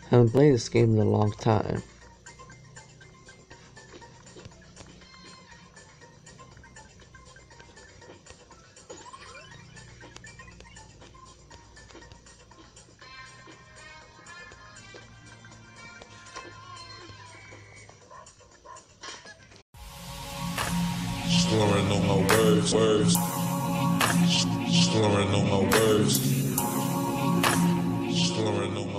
Haven't played this game in a long time. Slurring on my words. Slurring on my words. Slurring on my